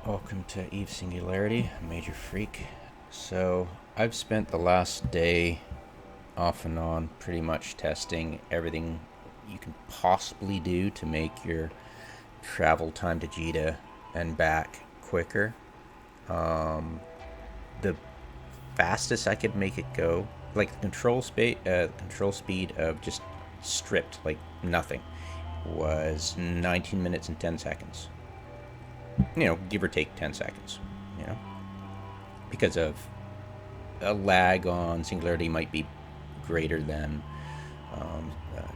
Welcome to Eve Singularity, Major Freak. So, I've spent the last day off and on pretty much testing everything you can possibly do to make your travel time to Jita and back quicker. The fastest I could make it go, like the control speed of just stripped, like nothing, was 19 minutes and 10 seconds. Give or take 10 seconds, because of a lag on Singularity might be greater than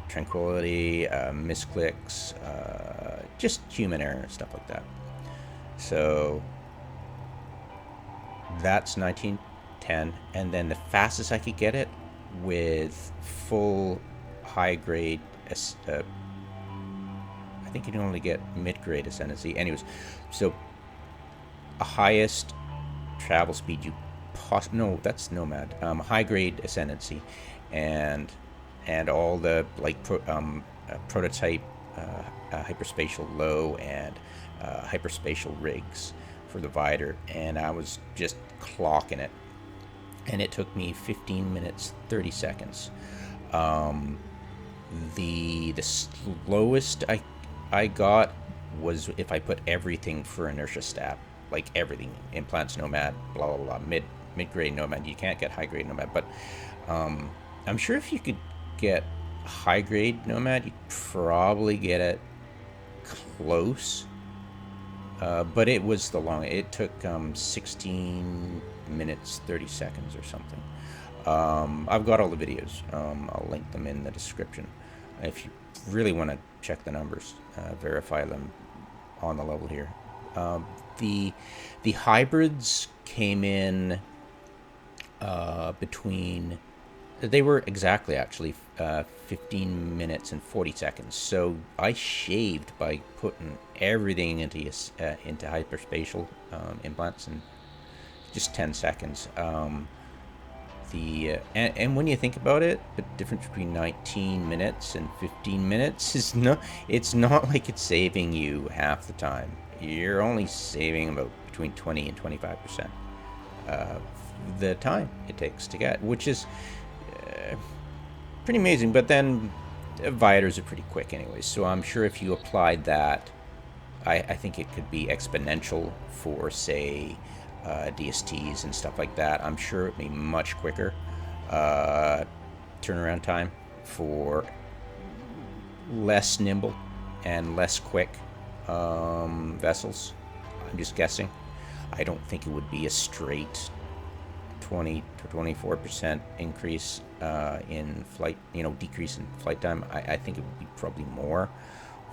Tranquility, misclicks, just human error and stuff like that. So that's 1910, and then the fastest I could get it with full high grade, I think you can only get mid-grade Ascendancy. Anyways, so a highest travel speed you no, that's Nomad. High-grade Ascendancy, and all the prototype hyperspatial low and hyperspatial rigs for the Viator, and I was just clocking it, and it took me 15 minutes 30 seconds. The slowest I got was if I put everything for inertia stat, like everything, implants, Nomad, blah blah blah, mid-grade Nomad. You can't get high-grade Nomad, but I'm sure if you could get high-grade Nomad, you'd probably get it close. But it was it took 16 minutes 30 seconds or something. I've got all the videos. I'll link them in the description if you really want to check the numbers, verify them on the level here. The hybrids came in between, they were exactly actually 15 minutes and 40 seconds. So I shaved by putting everything into hyperspatial implants in just 10 seconds. And when you think about it, the difference between 19 minutes and 15 minutes is it's not like it's saving you half the time. You're only saving about between 20 and 25% of the time it takes to get, which is pretty amazing. But then Viators are pretty quick anyways, so I'm sure if you applied that, I think it could be exponential for, say, DSTs and stuff like that. I'm sure it'd be much quicker turnaround time for less nimble and less quick vessels. I'm just guessing. I don't think it would be a straight 20 to 24% increase in flight, decrease in flight time. I think it would be probably more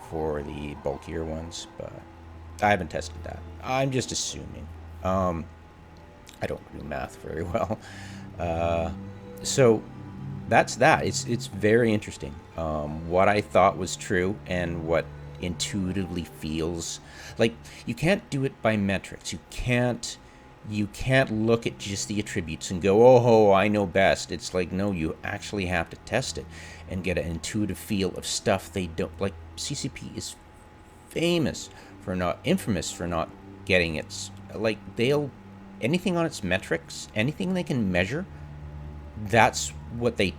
for the bulkier ones, but I haven't tested that. I'm just assuming. I don't do math very well. So that's that. It's very interesting. What I thought was true and what intuitively feels like, you can't do it by metrics. You can't look at just the attributes and go, oh, I know best. It's like, no, you actually have to test it and get an intuitive feel of stuff they don't like. CCP is infamous for not getting its, like, anything on its metrics, anything they can measure, that's what they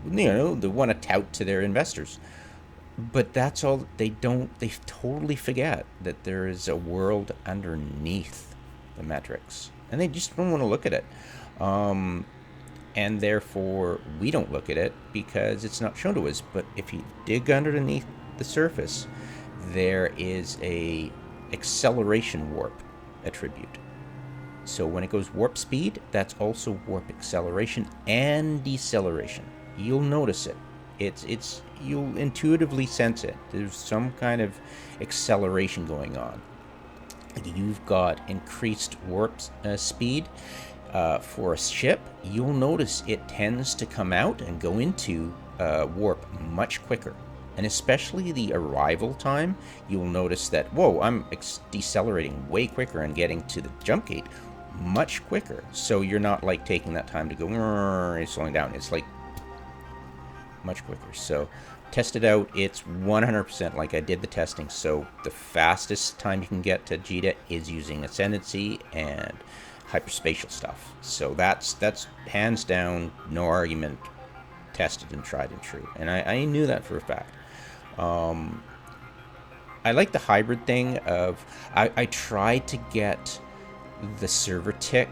want to tout to their investors. But that's all they totally forget that there is a world underneath the metrics, and they just don't want to look at it. And therefore we don't look at it because it's not shown to us. But if you dig underneath the surface, there is a acceleration warp attribute. So when it goes warp speed, that's also warp acceleration and deceleration. You'll notice it. You'll intuitively sense it. There's some kind of acceleration going on. You've got increased warp speed for a ship. You'll notice it tends to come out and go into warp much quicker. And especially the arrival time, you'll notice that, whoa, I'm decelerating way quicker and getting to the jump gate much quicker. So you're not like taking that time to go slowing down. It's like much quicker. So tested out. It's 100% like I did the testing. So the fastest time you can get to jita is using Ascendancy and hyperspatial stuff. So that's hands down, no argument, tested and tried and true. And I knew that for a fact. I like the hybrid thing of I tried to get the server tick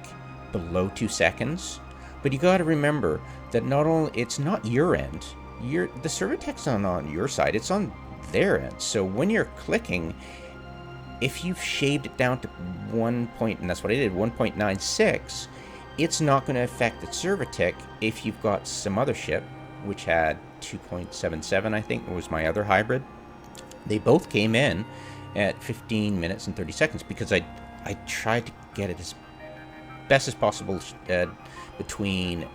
below 2 seconds, but you got to remember that not only it's not your end, the server tick's not on your side, it's on their end. So when you're clicking, if you've shaved it down to 1 point, and that's what I did, 1.96, it's not going to affect the server tick. If you've got some other ship which had 2.77, I think was my other hybrid, they both came in at 15 minutes and 30 seconds because I tried to get it as best as possible between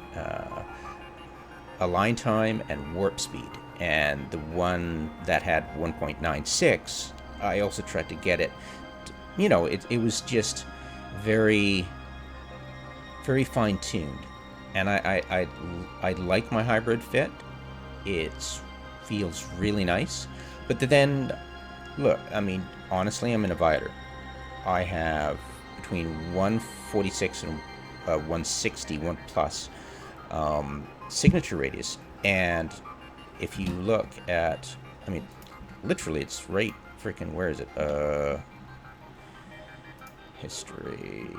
align time and warp speed. And the one that had 1.96, I also tried to get it, it was just very, very fine-tuned. And I like my hybrid fit. It feels really nice. But then, look, I mean, honestly, I'm in a Viator. I have between 146 and 160, 1 plus signature radius. And if you look at, I mean, literally, it's right freaking, where is it? History.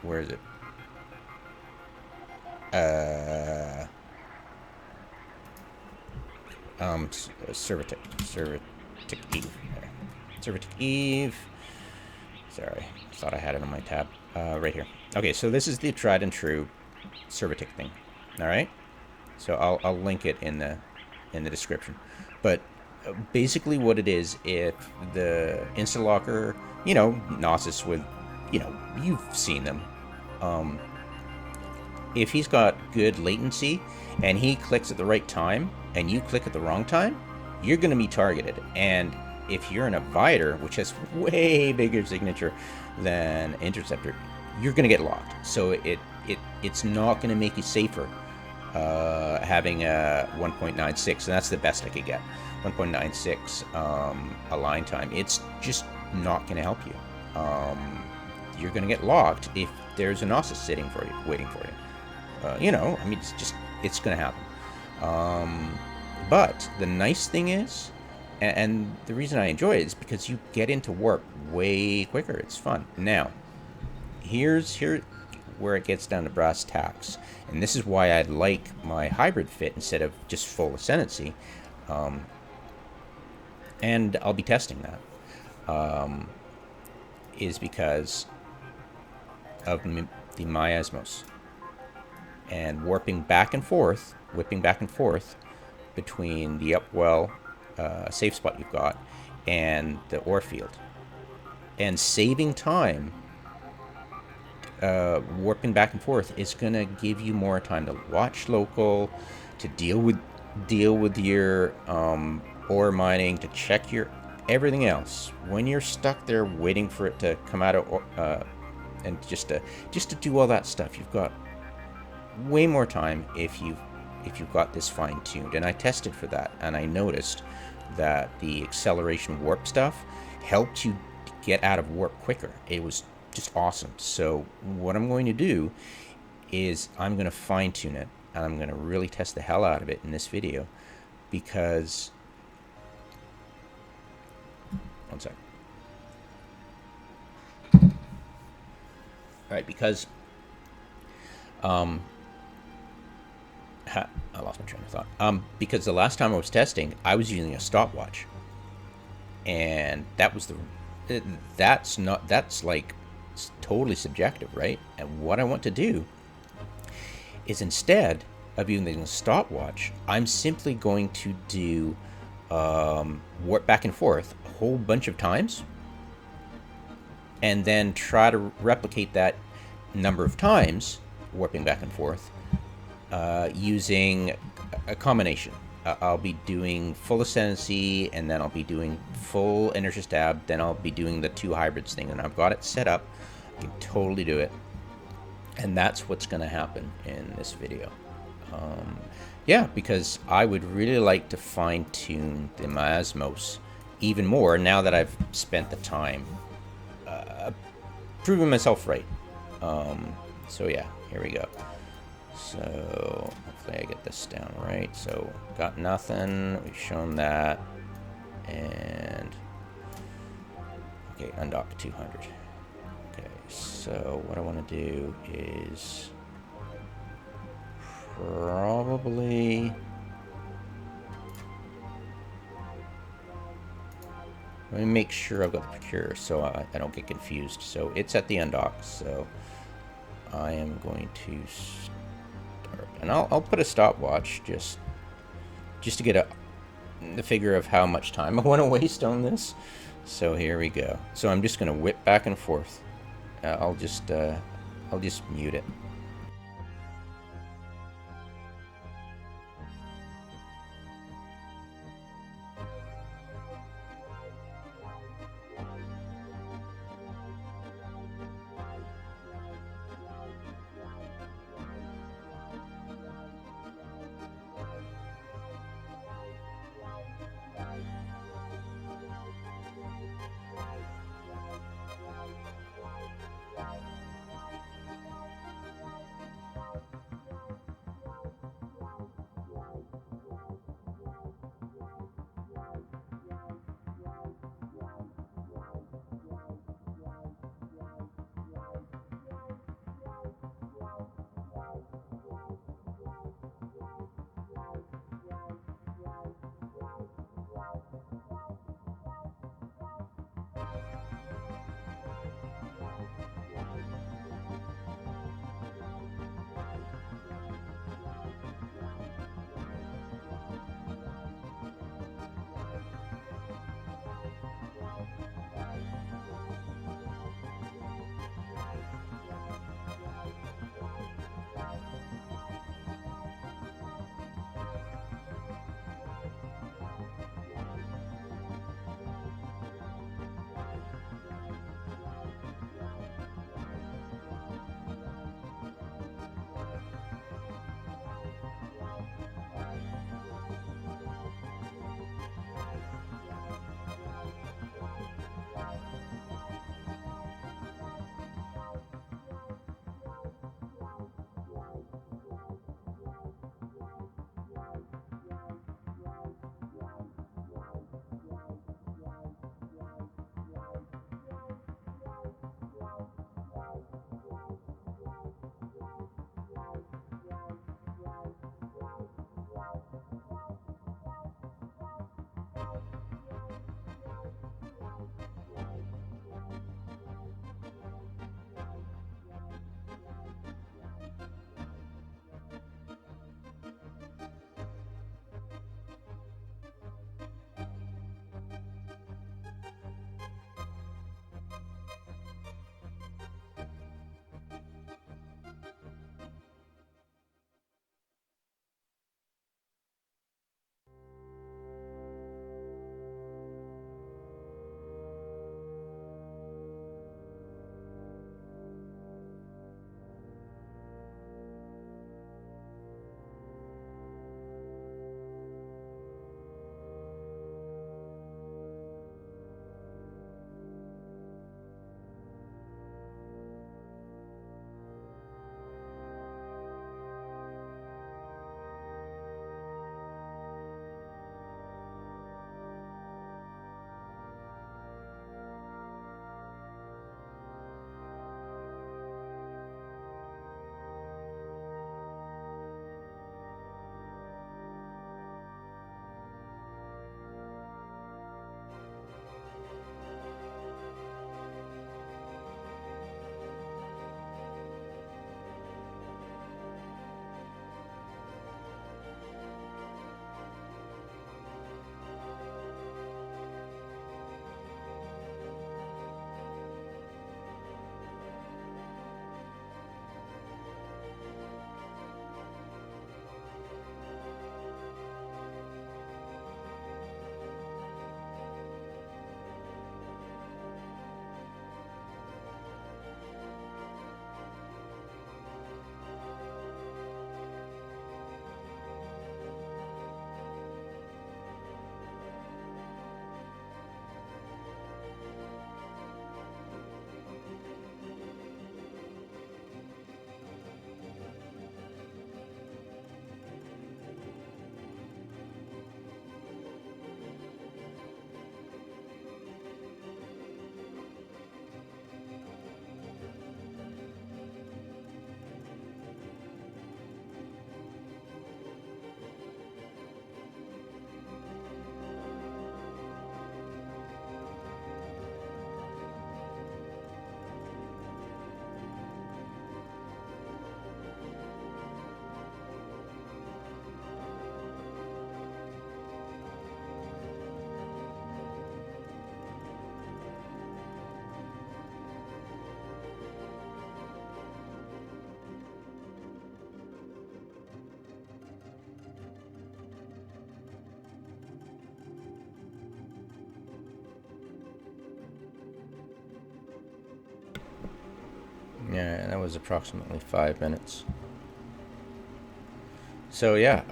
Where is it? Servitic Eve. Servitic Eve. Sorry, I thought I had it on my tab. Right here. Okay, so this is the tried and true Servitic thing. All right. So I'll link it in the description. But basically, what it is, if the instalocker, Gnosis with, you've seen them. If he's got good latency and he clicks at the right time and you click at the wrong time, you're going to be targeted. And if you're in a Viator, which has way bigger signature than Interceptor, you're going to get locked. So it's not going to make you safer having a 1.96, and that's the best I could get. 1.96 align time. It's just not going to help you. You're going to get locked if there's a Gnosis sitting for you, waiting for you. I mean, it's going to happen. But the nice thing is, and the reason I enjoy it is because you get into warp way quicker. It's fun. Now, here's where it gets down to brass tacks, and this is why I like my hybrid fit instead of just full Ascendancy. And I'll be testing that. Is because of the miasmos and whipping back and forth between the upwell safe spot you've got and the ore field, and saving time. Warping back and forth is going to give you more time to watch local, to deal with your ore mining, to check your everything else. When you're stuck there waiting for it to come out of and just to do all that stuff, you've got way more time if you've got this fine-tuned. And I tested for that, and I noticed that the acceleration warp stuff helped you get out of warp quicker. It was just awesome. So what I'm going to do is I'm going to fine-tune it, and I'm going to really test the hell out of it in this video, because one sec. All right, because I lost my train of thought. Because the last time I was testing, I was using a stopwatch, and that's like totally subjective, right? And what I want to do is, instead of using a stopwatch, I'm simply going to do warp back and forth a whole bunch of times, and then try to replicate that number of times, warping back and forth, using a combination. I'll be doing full Ascendancy, and then I'll be doing full inertia stab, then I'll be doing the two hybrids thing, and I've got it set up. I can totally do it, and that's what's going to happen in this video. Yeah, because I would really like to fine tune the miasmos even more now that I've spent the time proving myself right. So yeah, here we go. So hopefully I get this down right. So got nothing. We've shown that. And okay, undock 200. Okay, so what I want to do is probably let me make sure I've got the procure so I don't get confused. So it's at the undock, so I am going to start, and I'll put a stopwatch just to get the figure of how much time I want to waste on this. So here we go. So I'm just going to whip back and forth. I'll just mute it. was approximately 5 minutes. So yeah,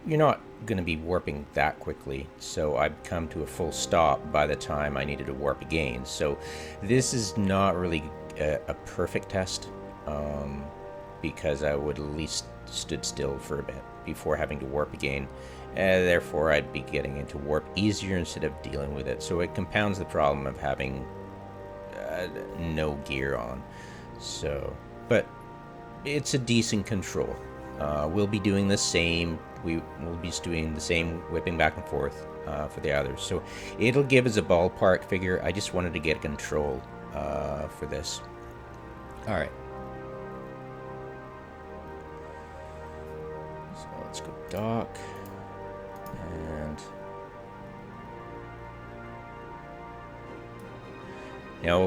you're not going to be warping that quickly, so I'd come to a full stop by the time I needed to warp again. So this is not really a perfect test, because I would at least stood still for a bit before having to warp again. Therefore, I'd be getting into warp easier instead of dealing with it. So it compounds the problem of having no gear on. So, but it's a decent control. We'll be doing the same. We will be doing the same whipping back and forth for the others. So it'll give us a ballpark figure. I just wanted to get control for this. All right. So let's go dock. And now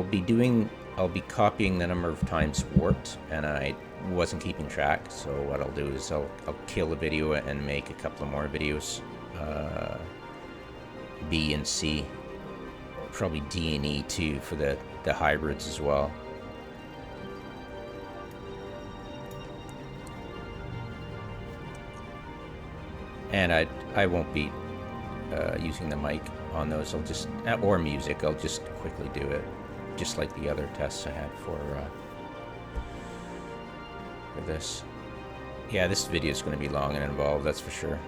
I'll be copying the number of times warped, and I wasn't keeping track, so what I'll do is I'll kill the video and make a couple of more videos, B and C, probably D and E too for the hybrids as well. And I won't be using the mic on those. I'll just, or music, I'll just quickly do it, just like the other tests I had for this. Yeah, this video is going to be long and involved, that's for sure.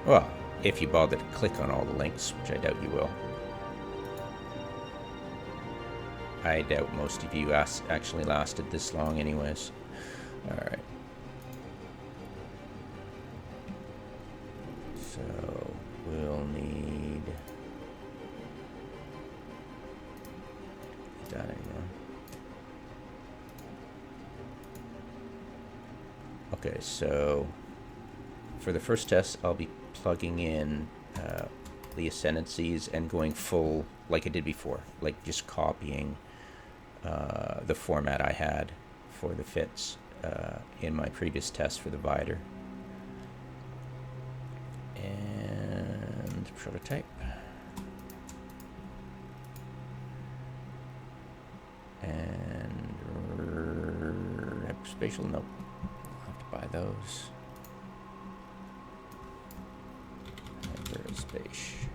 Well, if you bother to click on all the links, which I doubt you will. I doubt most of you actually lasted this long anyways. Alright. So, we'll need that anymore. Okay, so for the first test, I'll be plugging in the Ascendancies and going full like I did before, like just copying the format I had for the fits in my previous test for the Viator. And prototype. And hyperspatial, nope. I'll have to buy those. Hyperspatial.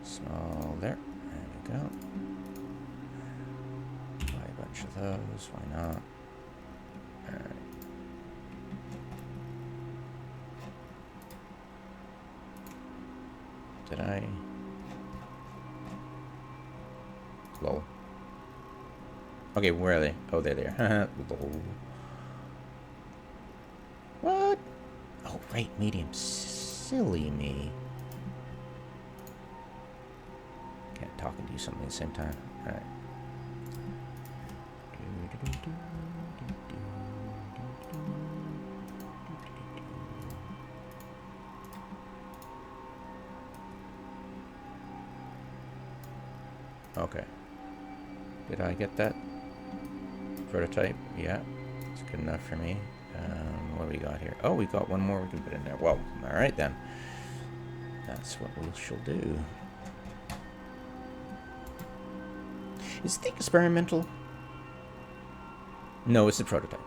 Small there. There we go. Buy a bunch of those, why not? Alright. Did I? Lol. Okay, where are they? Oh, they're there. Lol. What? Oh, right, medium. Silly me. Can't talk and do something at the same time. Alright. Okay. Did I get that? Prototype? Yeah. It's good enough for me. What do we got here? Oh, we got one more we can put in there. Well, alright then. That's what we shall do. Is the experimental? No, it's the prototype.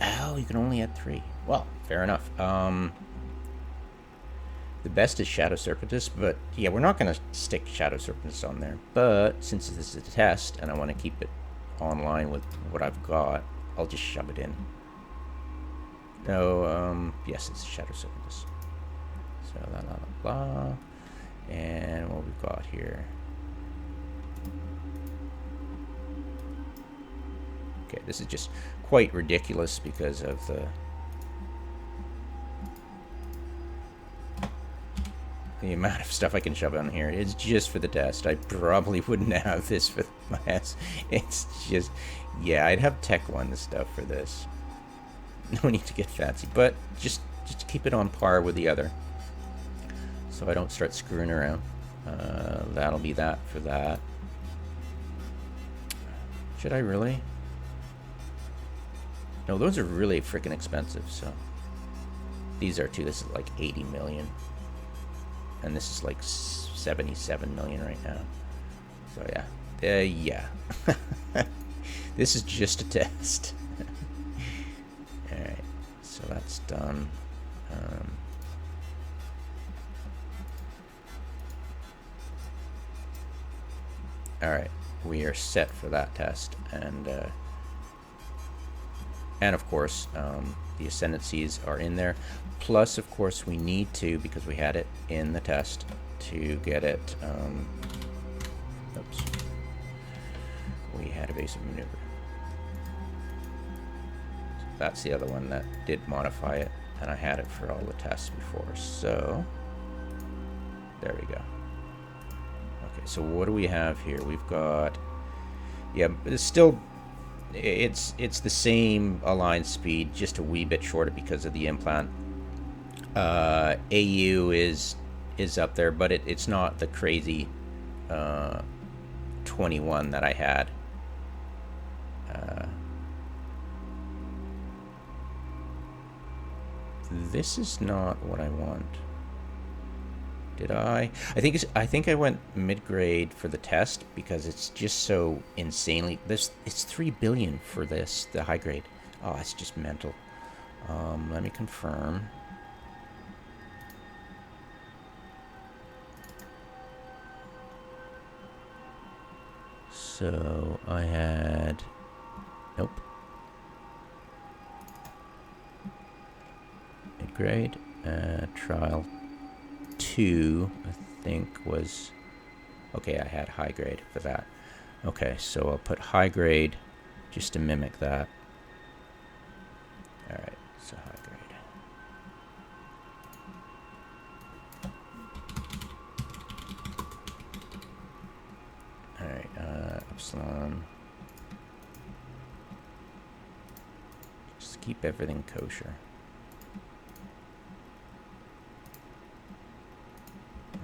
Oh, you can only add 3. Well, fair enough. The best is Shadow Serpentis, but yeah, we're not going to stick Shadow Serpentis on there. But since this is a test and I want to keep it online with what I've got, I'll just shove it in. No, yes, it's Shadow Serpentis. So blah, blah, blah. And what we've got here. Okay, this is just quite ridiculous because of the amount of stuff I can shove on here. It's just for the test. I probably wouldn't have this for my ass. It's just, yeah, I'd have Tech 1 stuff for this. No need to get fancy, but just keep it on par with the other, so I don't start screwing around. That'll be that for that. Should I really? No, those are really freaking expensive, so. These are too. This is like 80 million. and this is like 77 million right now. So yeah. Yeah. This is just a test. Alright, so that's done. Alright, we are set for that test, and of course the ascendancies are in there. Plus, of course, we need to, because we had it in the test, to get it. Oops. We had evasive maneuver. So that's the other one that did modify it, and I had it for all the tests before. So there we go. Okay, so what do we have here? We've got, yeah, it's still, it's the same align speed, just a wee bit shorter because of the implant. AU is up there, but it's not the crazy 21 that I had. This is not what I want. Did I? I think I went mid-grade for the test because it's just so insanely. It's 3 billion for this, the high grade. Oh, it's just mental. Let me confirm. So I had, nope. Mid-grade, trial 2, I think was, okay, I had high grade for that. Okay, so I'll put high grade just to mimic that. Alright, so high grade. Alright, epsilon. Just keep everything kosher.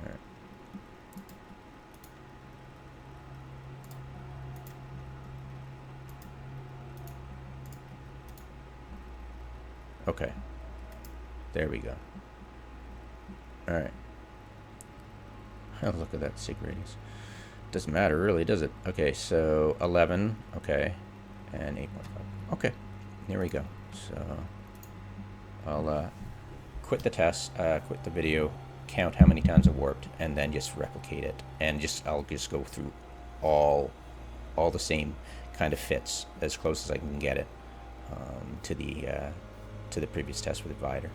Alright. Okay. There we go. Alright. Oh, look at that sig radius. Doesn't matter really, does it? Okay, so 11, okay, and 8.5. Okay, here we go. So I'll quit the test, quit the video, count how many times it warped, and then just replicate it, and I'll just go through all the same kind of fits as close as I can get it to the previous test with the Viator.